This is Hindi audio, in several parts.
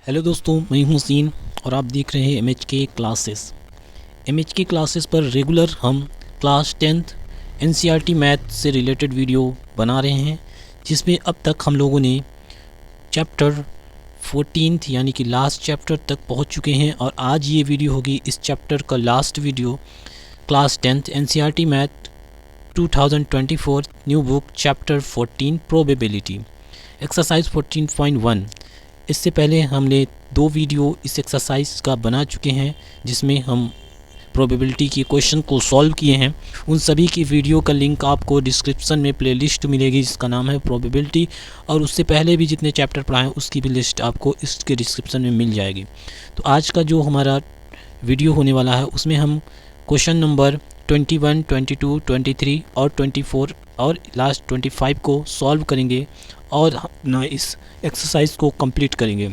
हेलो दोस्तों, मैं हूं सीन और आप देख रहे हैं MHK क्लासेस। MHK क्लासेस पर रेगुलर हम क्लास 10th NCERT मैथ से रिलेटेड वीडियो बना रहे हैं, जिसमें अब तक हम लोगों ने चैप्टर 14th यानी कि लास्ट चैप्टर तक पहुंच चुके हैं और आज ये वीडियो होगी इस चैप्टर का last video. Class 10th NCERT math 2024 new book chapter 14 probability exercise 14.1। इससे पहले हमने 2 वीडियो इस एक्सरसाइज का बना चुके हैं, जिसमें हम प्रोबेबिलिटी के क्वेश्चन को सॉल्व किए हैं। उन सभी की वीडियो का लिंक आपको डिस्क्रिप्शन में प्लेलिस्ट मिलेगी जिसका नाम है प्रोबेबिलिटी, और उससे पहले भी जितने चैप्टर पढ़ाए हैं उसकी भी लिस्ट आपको इसके डिस्क्रिप्शन में मिल जाएगी। तो आज का जो हमारा वीडियो होने वाला है उसमें हम क्वेश्चन नंबर 21, 22, 23 और 24 और लास्ट 25 को सॉल्व करेंगे और अपना इस एक्सरसाइज को कंप्लीट करेंगे।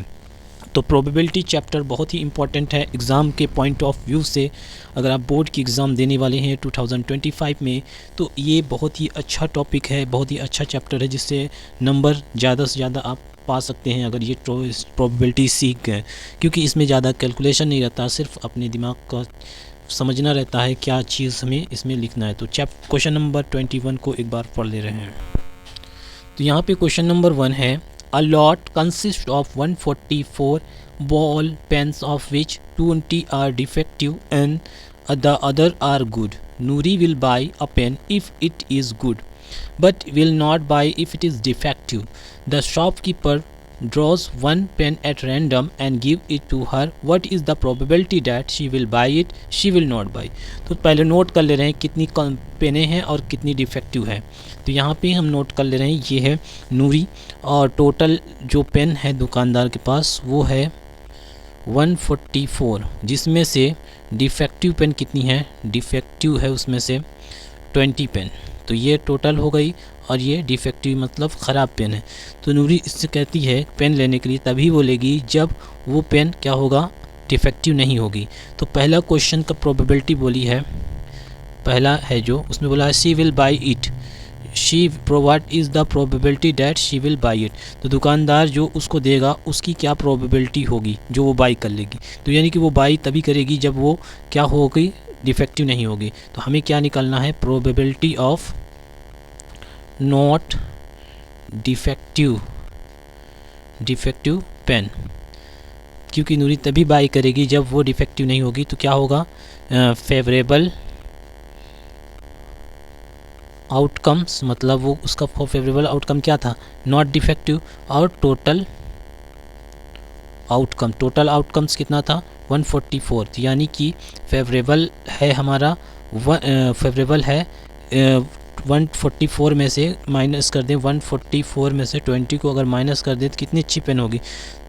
तो प्रोबेबिलिटी चैप्टर बहुत ही इम्पॉर्टेंट है एग्ज़ाम के पॉइंट ऑफ व्यू से। अगर आप बोर्ड की एग्ज़ाम देने वाले हैं 2025 में, तो ये बहुत ही अच्छा टॉपिक है, बहुत ही अच्छा चैप्टर है, जिससे नंबर ज़्यादा से ज़्यादा आप पा सकते हैं अगर ये प्रोबेबिलिटी सीख गए, क्योंकि इसमें ज़्यादा कैलकुलेशन नहीं रहता, सिर्फ अपने दिमाग का समझना रहता है क्या चीज़ हमें इसमें लिखना है। तो क्वेश्चन नंबर 21 को एक बार पढ़ ले रहे हैं। तो यहाँ पे क्वेश्चन नंबर 1 है, a lot consist of 144 ball pens of which 20 are defective and the other are good. Nuri will buy a pen if it is good, but will not buy if it is defective. The shopkeeper draws one pen at random and give it to her. What is the probability that she will buy it, she will not buy? तो पहले नोट कर ले रहे हैं कितनी पेनें हैं और कितनी डिफेक्टिव है। तो यहाँ पे हम नोट कर ले रहे हैं, ये है नूरी, और टोटल जो पेन है दुकानदार के पास वो है 144, जिसमें से डिफेक्टिव पेन कितनी है, डिफेक्टिव है उसमें से 20 पेन। तो ये टोटल हो गई, और ये डिफेक्टिव मतलब ख़राब पेन है। तो नूरी इससे कहती है पेन लेने के लिए तभी वो लेगी जब वो पेन क्या होगा, डिफेक्टिव नहीं होगी। तो पहला क्वेश्चन का प्रोबेबिलिटी बोली है, पहला है जो उसमें बोला है she will by it, what is the probability that she will by it. तो दुकानदार जो उसको देगा उसकी क्या प्रोबेबिलिटी होगी जो वो बाई कर लेगी। तो यानी कि वो बाई तभी करेगी जब वो क्या होगी, डिफेक्टिव नहीं होगी। तो हमें क्या निकालना है, probability of not defective pen, क्योंकि नूरी तभी बाई करेगी जब वो डिफेक्टिव नहीं होगी। तो क्या होगा, फेवरेबल आउटकम्स, मतलब वो उसका फेवरेबल आउटकम क्या था, नॉट डिफेक्टिव, और टोटल आउटकम्स कितना था, 144। यानी कि फेवरेबल है हमारा, फेवरेबल है 144 में से माइनस कर दें, 144 में से 20 को अगर माइनस कर दें तो कितनी अच्छी पेन होगी।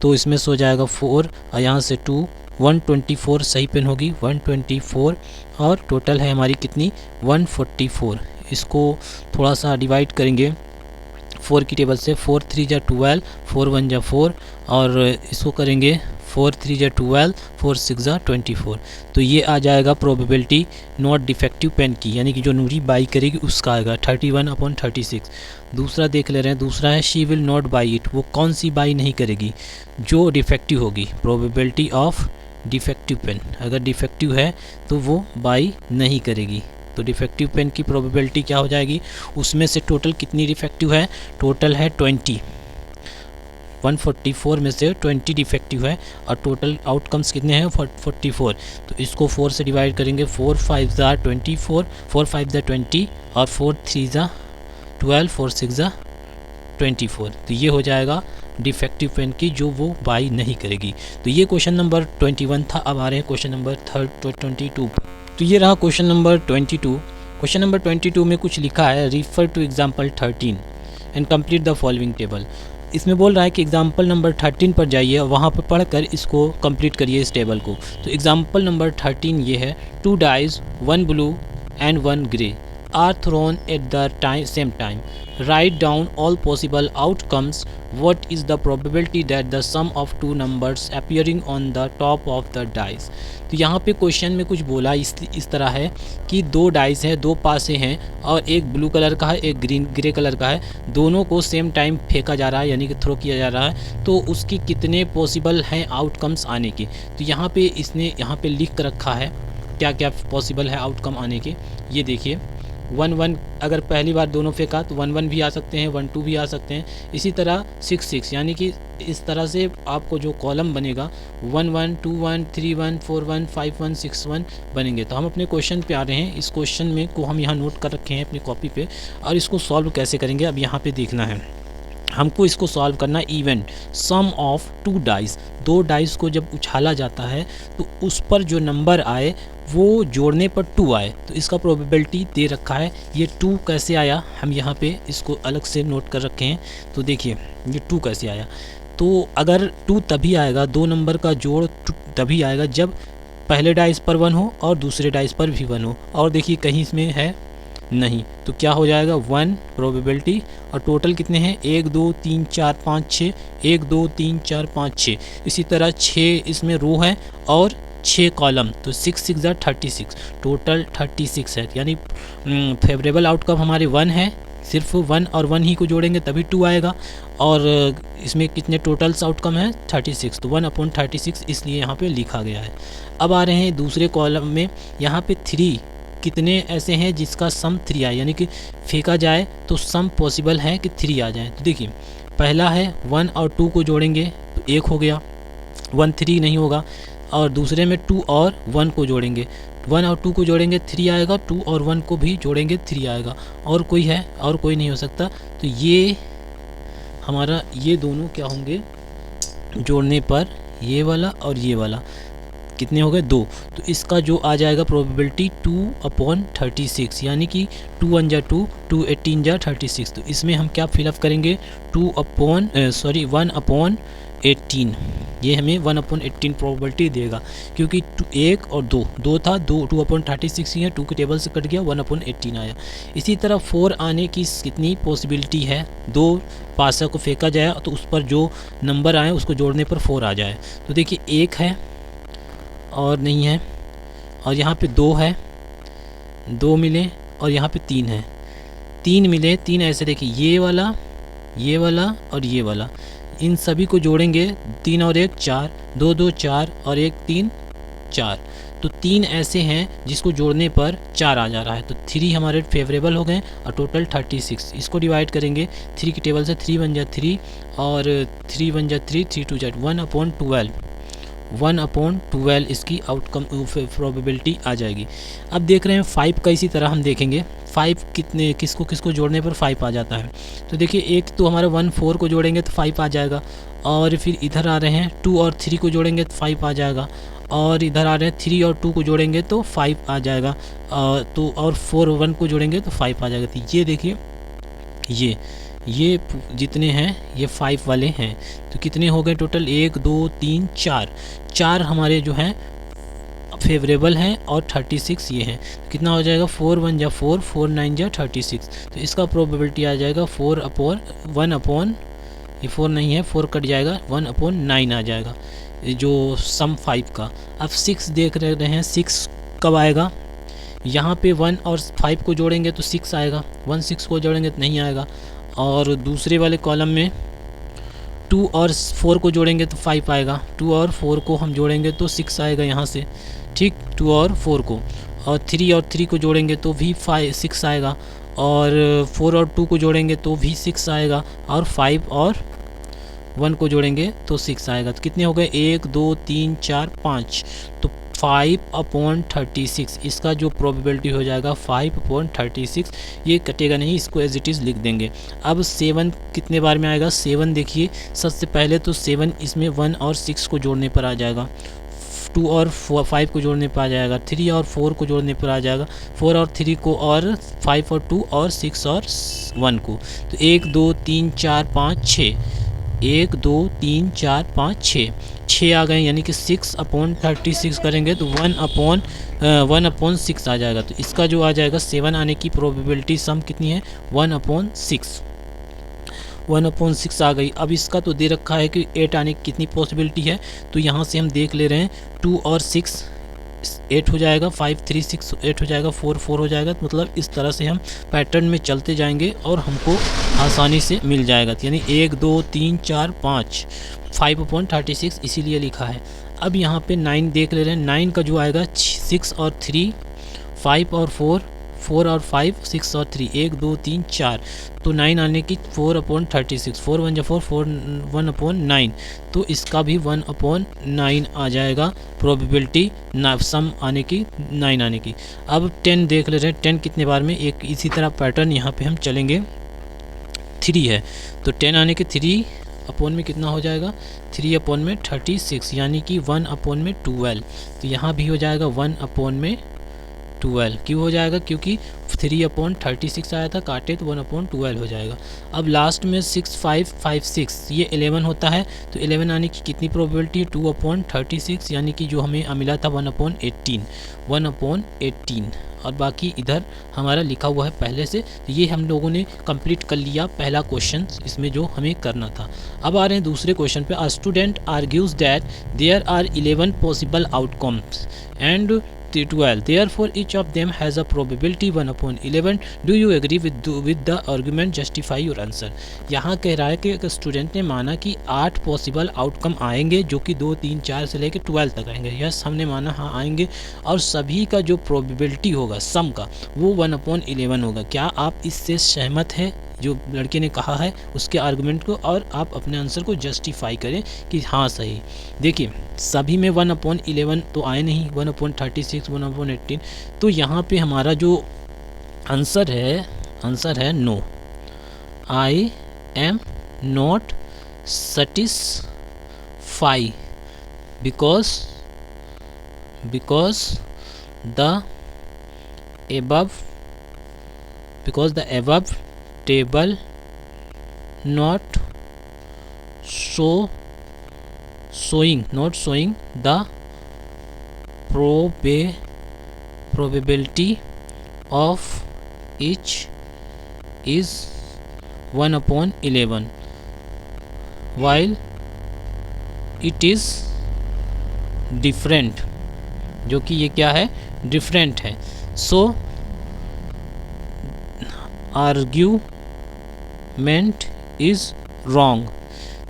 तो इसमें सो जाएगा 4 और यहाँ से 2, 124 सही पेन होगी, 124, और टोटल है हमारी कितनी, 144। इसको थोड़ा सा डिवाइड करेंगे 4 की टेबल से, 4 3 जा 12, 4 1 जा 4, और इसको करेंगे 4 3 जा 12, 4 6 जा 24। तो ये आ जाएगा प्रोबेबिलिटी नॉट डिफेक्टिव पेन की, यानी कि जो नूरी बाई करेगी उसका आएगा 31/36। दूसरा देख ले रहे हैं, दूसरा है she will not by it, वो कौन सी बाई नहीं करेगी, जो डिफेक्टिव होगी। प्रोबेबिलिटी ऑफ डिफेक्टिव पेन, अगर डिफेक्टिव है तो वो बाई नहीं करेगी। तो डिफेक्टिव पेन की प्रोबेबिलिटी क्या हो जाएगी, उसमें से टोटल कितनी डिफेक्टिव है, टोटल है 20, 144 में से 20 डिफेक्टिव है, और टोटल आउटकम्स कितने हैं, 44। तो इसको 4 से डिवाइड करेंगे, 4 5 जा 24, 4 5 जा 20, और 4 3 जा 12, 4 6 जा 24। तो ये हो जाएगा डिफेक्टिव पेन की जो वो बाई नहीं करेगी। तो ये क्वेश्चन नंबर 21 था। अब आ रहे हैं क्वेश्चन नंबर 22। तो ये रहा क्वेश्चन नंबर 22। क्वेश्चन नंबर 22 में कुछ लिखा है, refer to example 13 and complete the following table. इसमें बोल रहा है कि एग्जाम्पल नंबर 13 पर जाइए और वहाँ पर पढ़कर इसको कंप्लीट करिए इस टेबल को। तो एग्जाम्पल नंबर 13 ये है, 2 dice, 1 blue and 1 grey are thrown at the same time. Write down all possible outcomes. What is the probability that the sum of two numbers appearing on the top of the dice? तो यहाँ पे क्वेश्चन में कुछ बोला इस तरह है कि दो डाइस हैं, दो पासे हैं और एक ब्लू कलर का है, एक ग्रे कलर का है, दोनों को सेम टाइम फेंका जा रहा है यानी कि थ्रो किया जा रहा है, तो उसकी कितने पॉसिबल हैं आउटकम्स आने के। तो यहाँ पे इसने यहाँ पे लिख कर रखा है क्या क्या पॉसिबल है आउटकम आने के। ये देखिए 1-1 अगर पहली बार दोनों फेंका तो 1-1 भी आ सकते हैं, 1-2 भी आ सकते हैं। इसी तरह 6-6 यानी कि इस तरह से आपको जो कॉलम बनेगा 1-1, 2-1, 3-1, 4-1, 5-1, 6-1 बनेंगे। तो हम अपने क्वेश्चन पे आ रहे हैं। इस क्वेश्चन में को हम यहाँ नोट कर रखे हैं अपनी कॉपी पे, और इसको सॉल्व कैसे करेंगे अब यहाँ पे देखना है। हमको इसको सॉल्व करना event sum of two dice, दो डाइस को जब उछाला जाता है तो उस पर जो नंबर आए वो जोड़ने पर 2 आए, तो इसका प्रोबेबिलिटी दे रखा है। ये 2 कैसे आया हम यहाँ पे इसको अलग से नोट कर रखे हैं। तो देखिए ये 2 कैसे आया, तो अगर 2 तभी आएगा, दो नंबर का जोड़ तभी आएगा जब पहले डाइस पर 1 हो और दूसरे डाइस पर भी 1 हो। और देखिए कहीं इसमें है नहीं, तो क्या हो जाएगा 1 प्रोबेबिलिटी। और टोटल कितने हैं 1 2 3 4 5 6, 1 2 3 4 5 6। इसी तरह 6 इसमें रो है और 6 कॉलम, तो 6 6 36, टोटल 36 है। यानी फेवरेबल आउटकम हमारे 1 है, सिर्फ 1 और 1 ही को जोड़ेंगे तभी 2 आएगा। और इसमें कितने टोटल्स आउटकम है 36, तो 1/36 इसलिए यहाँ पे लिखा गया है। अब आ रहे हैं दूसरे कॉलम में, यहाँ पे 3 कितने ऐसे हैं जिसका सम 3 आए, यानी कि फेंका जाए तो सम पॉसिबल है कि 3 आ जाए। तो देखिए पहला है 1 और 2 को जोड़ेंगे तो 1 हो गया, 1 3 नहीं होगा। और दूसरे में 2 और 1 को जोड़ेंगे, 1 और 2 को जोड़ेंगे 3 आएगा, 2 और 1 को भी जोड़ेंगे 3 आएगा। और कोई है, और कोई नहीं हो सकता। तो ये हमारा ये दोनों क्या होंगे जोड़ने पर, ये वाला और ये वाला कितने हो गए 2, तो इसका जो आ जाएगा प्रोबेबिलिटी 2/36, यानी कि 2 1 जा 2, 2 18 जा 36। तो इसमें हम क्या फिलअप करेंगे 1/18, ये हमें 1/18 प्रोबेबिलिटी देगा, क्योंकि 1 और 2 था, 2/36 ही है, 2 के टेबल से कट गया 1/18 आया। इसी तरह 4 आने की कितनी पॉसिबिलिटी है, 2 पासा को फेंका जाए तो उस पर जो नंबर आए उसको जोड़ने पर 4 आ जाए। तो देखिए 1 है और नहीं है, और यहाँ पे 2 है, 2 मिले, और यहाँ पे 3 है, 3 मिले, 3 ऐसे देखिए ये वाला और ये वाला, इन सभी को जोड़ेंगे 3 और 1 4, 2 2 4 और 1 3 4। तो 3 ऐसे हैं जिसको जोड़ने पर 4 आ जा रहा है। तो 3 हमारे फेवरेबल हो गए और टोटल 36। इसको डिवाइड करेंगे 3 की टेबल से, 3 1 जा 3 और 3 1 जा 3, 3 2 जा 1/12, 1/12 इसकी आउटकम प्रोबेबिलिटी आ जाएगी। अब देख रहे हैं 5 का इसी तरह हम देखेंगे 5 किसको किसको जोड़ने पर 5 आ जाता है। तो देखिए एक तो हमारा 1 4 को जोड़ेंगे तो 5 आ जाएगा, और फिर इधर आ रहे हैं 2 और 3 को जोड़ेंगे तो 5 आ जाएगा, और इधर आ रहे हैं 3 और 2 को जोड़ेंगे तो 5 आ जाएगा, तो और 4 1 को जोड़ेंगे तो 5 आ जाएगा। तो ये देखिए ये जितने हैं ये 5 वाले हैं। तो कितने हो गए टोटल 1 2 3 4 हमारे जो हैं फेवरेबल हैं, और 36 ये हैं। तो कितना हो जाएगा 4 1 जा 4, 4 9 जा 36। तो इसका प्रोबेबिलिटी आ जाएगा 4/1, ये 4 नहीं है, 4 कट जाएगा, 1/9 आ जाएगा जो सम 5 का। अब 6 देख रहे हैं, 6 कब आएगा, यहाँ पे 1 और 5 को जोड़ेंगे तो 6 आएगा, 1 6 को जोड़ेंगे तो नहीं आएगा। और दूसरे वाले कॉलम में 2 और 4 को जोड़ेंगे तो 5 आएगा, 2 और 4 को हम जोड़ेंगे तो 6 आएगा यहाँ से, ठीक, 2 और 4 को, और 3 और 3 को जोड़ेंगे तो भी 6 आएगा, और 4 और 2 को जोड़ेंगे तो भी 6 आएगा, और 5 और 1 को जोड़ेंगे तो 6 आएगा। तो कितने हो गए 1 2 3 4 5, तो 5/36 इसका जो प्रोबेबिलिटी हो जाएगा 5/36। ये कटेगा नहीं, इसको एज इट इज़ लिख देंगे। अब 7 कितने बार में आएगा, 7 देखिए सबसे पहले तो 7 इसमें 1 और 6 को जोड़ने पर आ जाएगा, 2 और 5 को जोड़ने पर आ जाएगा, 3 और 4 को जोड़ने पर आ जाएगा, 4 और 3 को, और 5 और 2 और 6 और 1 को। तो 1 2 3 4 5 6 1 2 3 4 5 6 आ गए, यानी कि 6/36 करेंगे तो 1/6 आ जाएगा। तो इसका जो आ जाएगा 7 आने की प्रोबेबिलिटी सम कितनी है, 1/6। 1/6 आ गई। अब इसका तो दे रखा है कि 8 आने की कितनी पॉसिबिलिटी है, तो यहाँ से हम देख ले रहे हैं 2 और 6 8 हो जाएगा, 5 3 6 8 हो जाएगा, 4 4 हो जाएगा। तो मतलब इस तरह से हम पैटर्न में चलते जाएंगे और हमको आसानी से मिल जाएगा। तो यानी 1 2 3 4 5 5/36 इसीलिए लिखा है। अब यहाँ पे 9 देख ले रहे हैं। 9 का जो आएगा 6 और 3, 5 और 4, 4 और 5, 6 और 3, 1 2 3 4। तो 9 आने की 4/36, 4 1 4 4 1/9। तो इसका भी 1/9 आ जाएगा प्रोबेबिलिटी सम आने की, 9 आने की। अब 10 देख ले रहे हैं। 10 कितने बार में, एक इसी तरह पैटर्न यहाँ पे हम चलेंगे। 3 है तो 10 आने के 3 अपॉन में कितना हो जाएगा, 3/36, यानी कि 1/12। तो यहाँ भी हो जाएगा 1/12। क्यों हो जाएगा, क्योंकि 3/36 आया था, काटे तो 1/12 हो जाएगा। अब लास्ट में 6 5 5 6 ये 11 होता है। तो 11 आने की कितनी प्रोबेबिलिटी है, 2/36, यानी कि जो हमें मिला था 1/18, 1/18। और बाकी इधर हमारा लिखा हुआ है पहले से। तो ये हम लोगों ने कंप्लीट कर लिया पहला क्वेश्चन इसमें जो हमें करना था। अब आ रहे हैं दूसरे क्वेश्चन पे। A student argues that there are 11 possible outcomes and 12, therefore each of them has a probability 1/11. Do you agree with the argument? Justify your answer. यहाँ कह रहा है कि एक स्टूडेंट ने माना कि 8 पॉसिबल आउटकम आएंगे जो कि 2 3 4 से लेकर 12 तक आएंगे। यस हमने माना हाँ आएंगे, और सभी का जो प्रोबेबिलिटी होगा सम का वो 1/11 होगा। क्या आप इससे सहमत हैं, जो लड़के ने कहा है उसके आर्गुमेंट को, और आप अपने आंसर को जस्टिफाई करें कि हाँ सही। देखिए सभी में 1/11 तो आए नहीं, 1/36 1/18। तो यहाँ पे हमारा जो आंसर है no. I am not satisfy because the above table not showing the probability of each is 1/11 while it is different, जो कि ये क्या है, डिफरेंट है। सो आर्ग्यूमेंट इज़ रॉन्ग,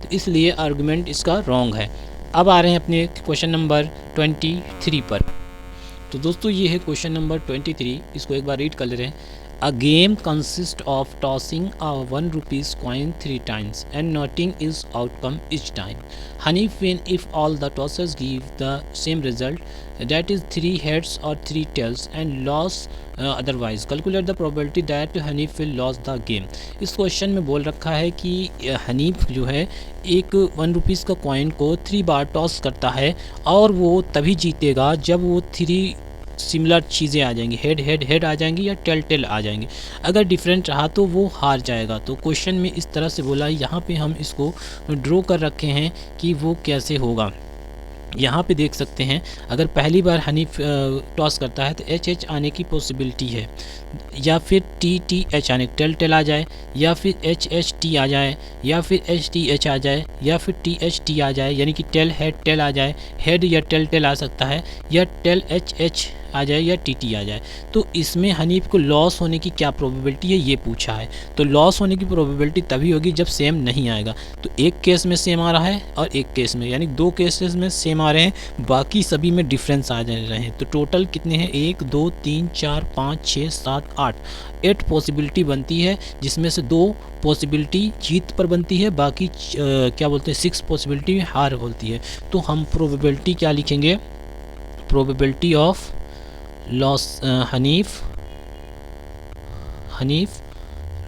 तो इसलिए आर्गुमेंट इसका रॉन्ग है। अब आ रहे हैं अपने क्वेश्चन नंबर 23 पर। तो दोस्तों ये है क्वेश्चन नंबर 23, इसको एक बार रीड कर ले रहे हैं। A game consists of tossing a 1 rupees coin 3 times and noting its outcome each time. Hanif win if all the tosses give the same result, that is 3 heads or 3 tails, and loss otherwise. Calculate the probability that Hanif will lose the game. इस क्वेश्चन में बोल रखा है कि हनीफ जो है एक 1 रुपीज़ का कॉइन को 3 बार टॉस करता है, और वो तभी जीतेगा जब वो 3 सिमिलर चीज़ें आ जाएंगी, हेड आ जाएंगी या टेल आ जाएंगी। अगर डिफरेंट रहा तो वो हार जाएगा। तो क्वेश्चन में इस तरह से बोला, यहाँ पे हम इसको ड्रॉ कर रखे हैं कि वो कैसे होगा। यहाँ पे देख सकते हैं, अगर पहली बार हनीफ टॉस करता है तो एच आने की पॉसिबिलिटी है, या फिर टी एच आने टेल आ जाए, या फिर एच टी आ जाए, या फिर एच आ जाए, या फिर टी आ जाए, यानी कि टेल आ जाए, हेड या टेल आ सकता है, या टेल एच आ जाए, या टी आ जाए। तो इसमें हनीफ को लॉस होने की क्या प्रोबेबिलिटी है ये पूछा है। तो लॉस होने की प्रोबेबिलिटी तभी होगी जब सेम नहीं आएगा। तो एक केस में सेम आ रहा है और एक केस में, यानी 2 केसेस में सेम आ रहे हैं, बाकी सभी में डिफरेंस आ जा रहे हैं। तो टोटल कितने हैं, 1 2 3 4 5 6 7 8 पॉसिबिलिटी बनती है, जिसमें से 2 पॉसिबिलिटी जीत पर बनती है, बाकी क्या बोलते हैं 6 पॉसिबिलिटी हार बोलती है। तो हम प्रोबेबिलिटी क्या लिखेंगे, probability of loss, Hanif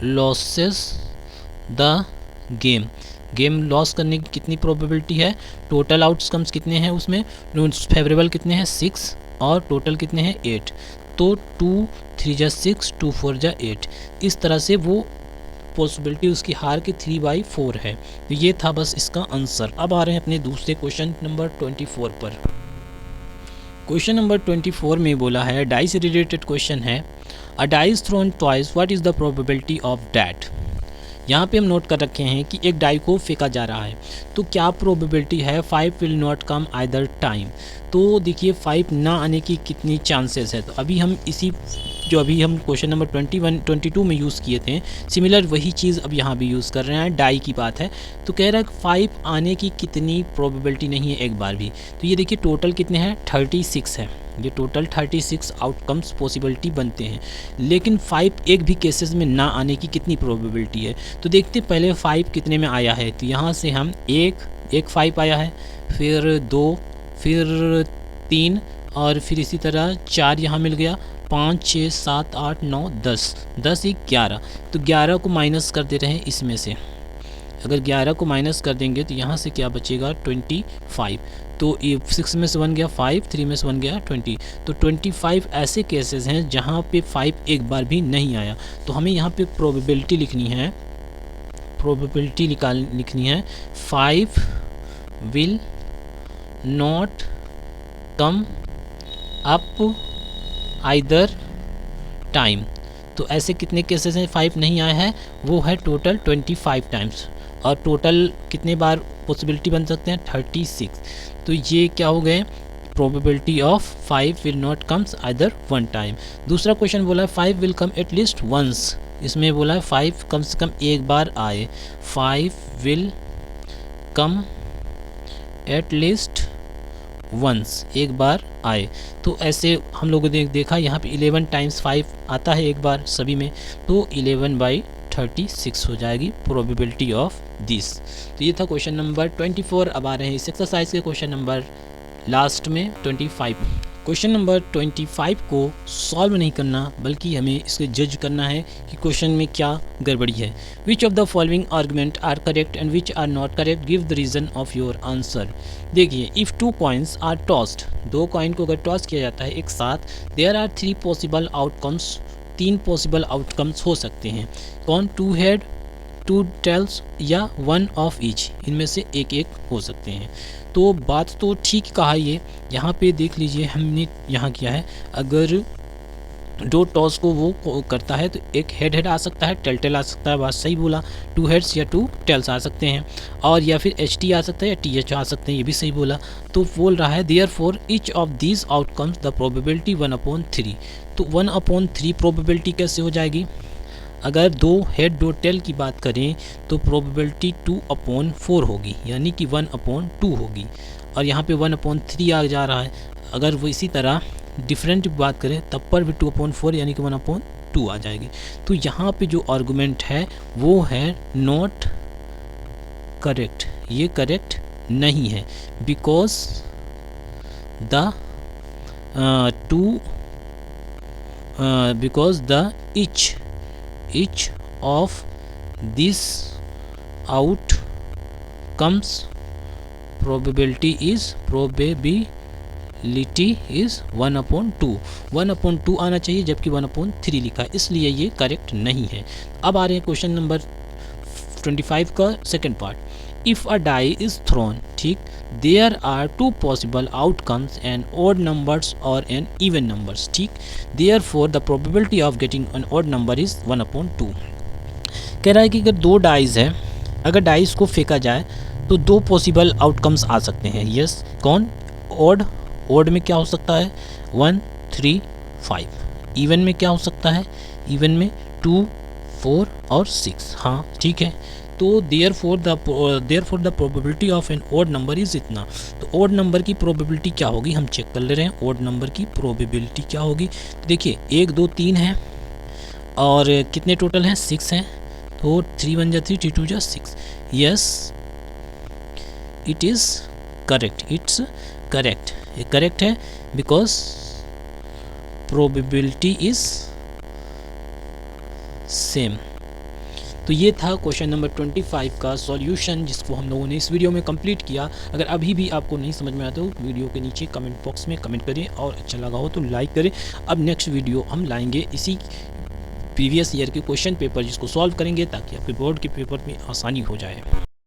losses the game loss करने की कितनी प्रोबेबिलिटी है, टोटल आउटकम्स कितने हैं उसमें, फेवरेबल कितने हैं 6, और टोटल कितने हैं 8। तो 2 3 जा 6, 2 4 जा 8, इस तरह से वो पॉसिबिलिटी उसकी हार की 3/4 है। तो ये था बस इसका आंसर। अब आ रहे हैं अपने दूसरे क्वेश्चन नंबर 24 पर। क्वेश्चन नंबर 24 में बोला है, डाइस रिलेटेड क्वेश्चन है, a dice thrown twice, what is the probability of that. यहाँ पे हम नोट कर रखे हैं कि एक डाई को फेंका जा रहा है, तो क्या प्रोबेबिलिटी है 5 will not come either time. तो देखिए 5 ना आने की कितनी चांसेस है। तो अभी हम इसी जो अभी हम क्वेश्चन नंबर 22 में यूज़ किए थे, सिमिलर वही चीज़ अब यहाँ भी यूज़ कर रहे हैं, डाई की बात है। तो कह रहा है 5 आने की कितनी प्रोबेबिलिटी नहीं है एक बार भी। तो ये देखिए टोटल कितने हैं, 36 है। ये टोटल 36 आउटकम्स पॉसिबिलिटी बनते हैं, लेकिन 5 एक भी केसेस में ना आने की कितनी प्रोबेबिलिटी है। तो देखते पहले 5 कितने में आया है। तो यहाँ से हम एक 5 आया है, फिर 2, फिर 3 और फिर इसी तरह 4 यहाँ मिल गया, 5 6 7 8 9 10 10 1 11। तो 11 को माइनस कर दे रहे हैं इसमें से। अगर 11 को माइनस कर देंगे तो यहाँ से क्या बचेगा, 25। तो 6 में से 1 गया 5, 3 में से 1 गया 20। तो 25 ऐसे केसेस हैं जहाँ पे 5 एक बार भी नहीं आया। तो हमें यहाँ पे प्रोबेबिलिटी लिखनी है, प्रोबेबिलिटी लिखनी है 5 will not come up either time. तो ऐसे कितने केसेस हैं 5 नहीं आया है, वो है टोटल 25 टाइम्स। और टोटल कितने बार पॉसिबिलिटी बन सकते हैं, 36। तो ये क्या हो गए, probability of 5 will not comes either 1 time. दूसरा क्वेश्चन बोला है 5 will come at least once. इसमें बोला है 5 कम से कम एक बार आए, 5 will come at least once, एक बार आए। तो ऐसे हम लोगों ने देखा यहाँ पे 11 टाइम्स 5 आता है एक बार सभी में, तो 11/36 हो जाएगी प्रोबेबिलिटी ऑफ दिस। तो ये था क्वेश्चन नंबर 24। अब आ रहे हैं इस एक्सरसाइज के क्वेश्चन नंबर लास्ट में 25। क्वेश्चन नंबर 25 को सॉल्व नहीं करना बल्कि हमें इसको जज करना है कि क्वेश्चन में क्या गड़बड़ी है। Which of the following argument are correct and which are not correct, give the reason of your answer. देखिए, if 2 coins are tossed, 2 coin को अगर टॉस किया जाता है एक साथ, there are 3 possible outcomes, 3 possible outcomes हो सकते हैं। कौन, 2 हेड, 2 टेल्स या 1 ऑफ ईच, इनमें से एक एक हो सकते हैं। तो बात तो ठीक कहा ये। यहाँ पे देख लीजिए हमने यहाँ किया है, अगर 2 टॉस को वो करता है तो एक हेड आ सकता है, टेल आ सकता है, बात सही बोला। 2 हेड्स या 2 टेल्स आ सकते हैं, और या फिर HT आ सकता है या TH आ सकते हैं, ये भी सही बोला। तो बोल रहा है therefore each of these outcomes the probability 1/3। तो 1/3 प्रोबेबिलिटी कैसे हो जाएगी, अगर 2 हेड 2 टेल की बात करें तो प्रोबेबिलिटी 2/4 होगी, यानी कि 1/2 होगी। और यहाँ पे 1/3 आ जा रहा है। अगर वो इसी तरह डिफरेंट बात करें तब पर भी 2/4 यानी कि 1/2 आ जाएगी। तो यहाँ पे जो आर्गुमेंट है वो है नॉट करेक्ट, ये करेक्ट नहीं है, because the each of these outcomes probability is 1/2। 1/2 आना चाहिए जबकि 1/3 लिखा है, इसलिए ये करेक्ट नहीं है। अब आ रहे हैं क्वेश्चन नंबर 25 का second part. If a die is thrown, ठीक, there are 2 possible outcomes and odd numbers और एन इवन नंबर्स, ठीक, therefore the probability of getting an odd number is 1/2। कह रहा है कि अगर 2 डाइज है, अगर डाइज को फेंका जाए तो 2 पॉसिबल आउटकम्स आ सकते हैं। यस, कौन, ऑड, ऑड में क्या हो सकता है 1 3 5, इवन में क्या हो सकता है, इवन में 2 4 और 6। हाँ ठीक है, तो therefore the probability of an odd number is इतना। तो ऑड नंबर की प्रोबेबिलिटी क्या होगी, हम चेक कर ले रहे हैं ऑड नंबर की प्रोबेबिलिटी क्या होगी। देखिए 1 2 3 है और कितने टोटल हैं, 6 हैं, तो 3 1 जा 3, 3 2 जा 6। Yes, it is correct, it's correct, ये करेक्ट है बिकॉज प्रोबेबिलिटी इज सेम। तो ये था क्वेश्चन नंबर 25 का सॉल्यूशन, जिसको हम लोगों ने इस वीडियो में कंप्लीट किया। अगर अभी भी आपको नहीं समझ में आता तो वीडियो के नीचे कमेंट बॉक्स में कमेंट करें, और अच्छा लगा हो तो लाइक करें। अब नेक्स्ट वीडियो हम लाएंगे इसी प्रीवियस ईयर के क्वेश्चन पेपर जिसको सॉल्व करेंगे ताकि आपके बोर्ड के पेपर में आसानी हो जाए।